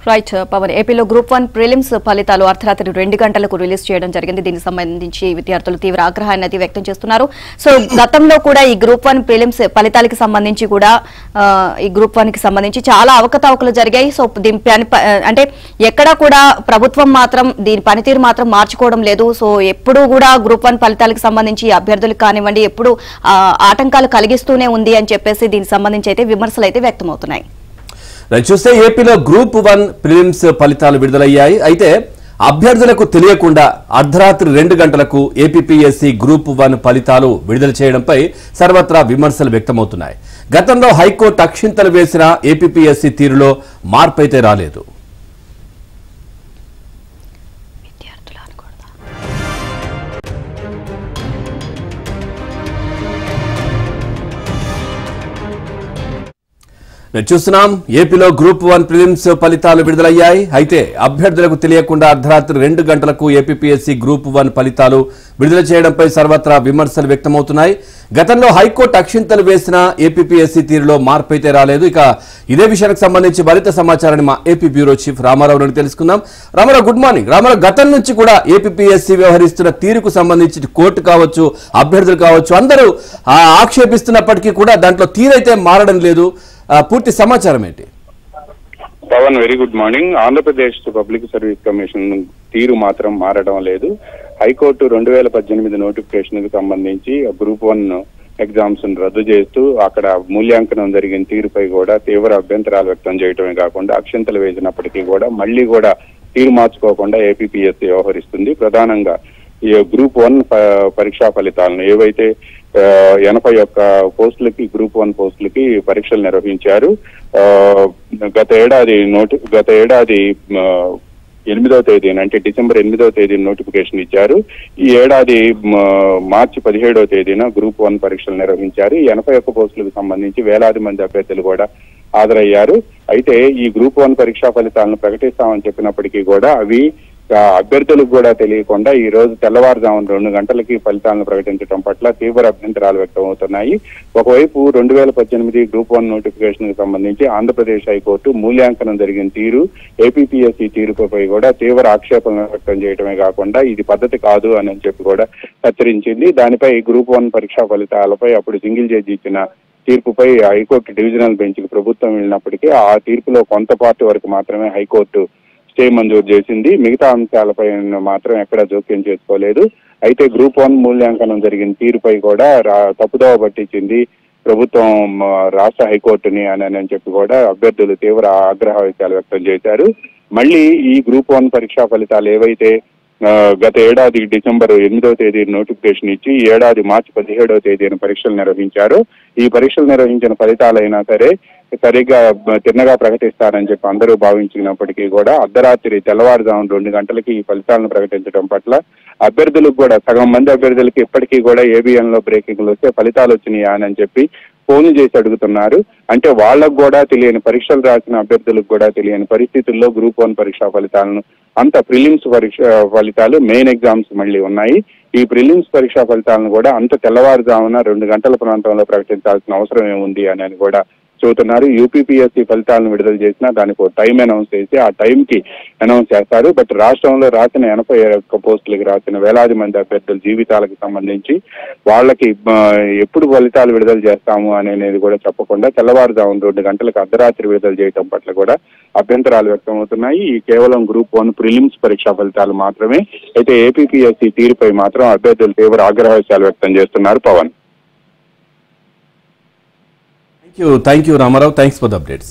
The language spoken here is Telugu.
రైట్ పవన్ ఏపీలో గ్రూప్ 1 ప్రిలిమ్స్ ఫలితాలు అర్ధరాత్రి 2 గంటలకు రిలీజ్ చేయడం జరిగింది. దీనికి సంబంధించి విద్యార్థులు తీవ్ర ఆగ్రహాన్ని వ్యక్తం చేస్తున్నారు. సో గతంలో కూడా ఈ గ్రూప్ 1 ప్రిలిమ్స్ ఫలితాలకు సంబంధించి కూడా ఈ గ్రూప్ 1 కి సంబంధించి చాలా అవకతవకలు జరిగాయి. సో దీని అంటే ఎక్కడ కూడా ప్రభుత్వం మాత్రం దీని పనితీరు మాత్రం మార్చుకోవడం లేదు. సో ఎప్పుడు కూడా గ్రూప్ 1 ఫలితాలకు సంబంధించి అభ్యర్థులకు కానివ్వండి ఎప్పుడు ఆటంకాలు కలిగిస్తూనే ఉంది అని చెప్పేసి దీనికి సంబంధించి అయితే విమర్శలు అయితే వ్యక్తమవుతున్నాయి. చూస్తే ఏపీలో గ్రూప్ 1 ప్రిలిమ్స్ ఫలితాలు విడుదలయ్యాయి. అయితే అభ్యర్థులకు తెలియకుండా అర్ధరాత్రి 2 గంటలకు ఏపీపీఎస్సీ గ్రూప్ 1 ఫలితాలు విడుదల చేయడంపై సర్వత్రా విమర్శలు వ్యక్తమవుతున్నాయి. గతంలో హైకోర్టు అక్షింతలు వేసిన ఏపీపీఎస్సీ తీరులో మార్పు అయితే రాలేదు. చూస్తున్నాం ఏపీలో గ్రూప్ 1 ప్రిలిమ్స్ ఫలితాలు విడుదలయ్యాయి. అయితే అభ్యర్థులకు తెలియకుండా అర్ధరాత్రి 2 గంటలకు ఏపీపీఎస్సీ గ్రూప్ 1 ఫలితాలు విడుదల చేయడంపై సర్వత్రా విమర్శలు వ్యక్తమవుతున్నాయి. గతంలో హైకోర్టు అక్షింతలు వేసిన ఏపీపీఎస్సీ తీరులో మార్పు అయితే రాలేదు. ఇక ఇదే విషయానికి సంబంధించి మరింత సమాచారాన్ని మా ఏపీ బ్యూరో చీఫ్ రామారావు నుండి తెలుసుకుందాం. Ramarao, good morning. రామారావు, గతం నుంచి కూడా ఏపీపీఎస్సీ వ్యవహరిస్తున్న తీరుకు సంబంధించి కోర్టు కావచ్చు అభ్యర్థులు కావచ్చు అందరూ ఆక్షేపిస్తున్నప్పటికీ కూడా దాంట్లో తీరైతే మారడం లేదు. పూర్తి సమాచారం ఏంటి? Pavan, very good morning. Andhra Pradesh public service commission తీరు మాత్రం మారడం లేదు. హైకోర్టు 2018 నోటిఫికేషన్ కి సంబంధించి గ్రూప్ 1 ఎగ్జామ్స్ రద్దు చేస్తూ అక్కడ మూల్యాంకనం జరిగిన తీరుపై కూడా తీవ్ర అభ్యంతరాలు వ్యక్తం చేయడమే కాకుండా అక్షింతలు వేసినప్పటికీ కూడా మళ్లీ కూడా తీరు మార్చుకోకుండా ఏపీపీఎస్సీ వ్యవహరిస్తుంది. ప్రధానంగా ఈ గ్రూప్ 1 పరీక్షా ఫలితాలను ఏవైతే 81 పోస్టులకి గ్రూప్ 1 పోస్టులకి పరీక్షలు నిర్వహించారు. గత ఏడాది 8వ తేదీన అంటే డిసెంబర్ 8వ తేదీన నోటిఫికేషన్ ఇచ్చారు. ఈ ఏడాది మార్చి 17వ తేదీన గ్రూప్ 1 పరీక్షలు నిర్వహించారు. ఈ 81 పోస్టులకు సంబంధించి వేలాది మంది అభ్యర్థులు కూడా హాజరయ్యారు. అయితే ఈ గ్రూప్ 1 పరీక్షా ఫలితాలను ప్రకటిస్తామని చెప్పినప్పటికీ కూడా అవి అభ్యర్థులకు కూడా తెలియకుండా ఈ రోజు తెల్లవారుజామున 2 గంటలకి ఫలితాలను ప్రకటించడం పట్ల తీవ్ర అభ్యంతరాలు వ్యక్తమవుతున్నాయి. ఒకవైపు 2018 గ్రూప్ 1 నోటిఫికేషన్ కి సంబంధించి ఆంధ్రప్రదేశ్ హైకోర్టు మూల్యాంకనం జరిగిన తీరు ఏపీపీఎస్సీ తీరుపై కూడా తీవ్ర ఆక్షేపణలు వ్యక్తం చేయడమే కాకుండా ఇది పద్ధతి కాదు అని చెప్పి కూడా హెచ్చరించింది. దానిపై గ్రూప్ 1 పరీక్షా ఫలితాలపై అప్పుడు సింగిల్ జడ్జి ఇచ్చిన తీర్పుపై హైకోర్టు డివిజనల్ బెంచ్ కి ప్రభుత్వం వెళ్ళినప్పటికీ ఆ తీర్పులో కొంత పార్టీ వరకు మాత్రమే హైకోర్టు స్టే మంజూరు చేసింది. మిగతా అంశాలపై మాత్రం ఎక్కడా జోక్యం చేసుకోలేదు. అయితే గ్రూప్ 1 మూల్యాంకనం జరిగిన తీరుపై కూడా తప్పుదోవ పట్టించింది ప్రభుత్వం రాష్ట్ర హైకోర్టుని అని చెప్పి కూడా అభ్యర్థులు తీవ్ర ఆగ్రహ వ్యక్తాలు వ్యక్తం చేశారు. మళ్ళీ ఈ గ్రూప్ 1 పరీక్షా ఫలితాలు ఏవైతే గత ఏడాది డిసెంబర్ 8వ తేదీన నోటిఫికేషన్ ఇచ్చి ఈ ఏడాది మార్చి 17వ తేదీన పరీక్షలు నిర్వహించారు. ఈ పరీక్షలు నిర్వహించిన ఫలితాలైనా సరే సరిగ్గా తిన్నగా ప్రకటిస్తారని చెప్పి అందరూ భావించినప్పటికీ కూడా అర్ధరాత్రి తెల్లవారుజామున 2 గంటలకి ఈ ఫలితాలను ప్రకటించడం పట్ల అభ్యర్థులకు కూడా సగం మంది అభ్యర్థులకి ఇప్పటికీ కూడా ఏబిఎన్ లో బ్రేకింగ్లు వస్తే ఫలితాలు వచ్చినాయా అని చెప్పి ఫోన్లు చేసి అడుగుతున్నారు. అంటే వాళ్లకు కూడా తెలియని పరీక్షలు రాసిన అభ్యర్థులకు కూడా తెలియని పరిస్థితుల్లో గ్రూప్ 1 పరీక్షా ఫలితాలను అంత ప్రిలిమ్స్ ఫలితాలు మెయిన్ ఎగ్జామ్స్ మళ్ళీ ఉన్నాయి. ఈ ప్రిలిమ్స్ పరీక్షా ఫలితాలను కూడా అంత తెల్లవారుజామున 2 గంటల ప్రాంతంలో ప్రకటించాల్సిన అవసరం ఏముంది అని కూడా చెబుతున్నారు. యూపీపీఎస్సీ ఫలితాలను విడుదల చేసినా దానికి ఒక టైం అనౌన్స్ చేసి ఆ టైం కి అనౌన్స్ చేస్తారు. బట్ రాష్ట్రంలో రాసిన 81 పోస్టులకి రాసిన వేలాది మంది అభ్యర్థుల జీవితాలకు సంబంధించి వాళ్ళకి ఎప్పుడు ఫలితాలు విడుదల చేస్తాము అనేది కూడా చెప్పకుండా తెల్లవారుజామున 2 గంటలకు అర్ధరాత్రి విడుదల చేయడం పట్ల కూడా అభ్యంతరాలు వ్యక్తమవుతున్నాయి. ఈ కేవలం గ్రూప్ 1 ప్రిలిమ్స్ పరీక్షా ఫలితాలు మాత్రమే. అయితే ఏపీపీఎస్సీ తీరుపై మాత్రం అభ్యర్థులు తీవ్ర ఆగ్రహాలు వ్యక్తం చేస్తున్నారు. Pawan, Thank you, Ramarao. Thanks for the updates.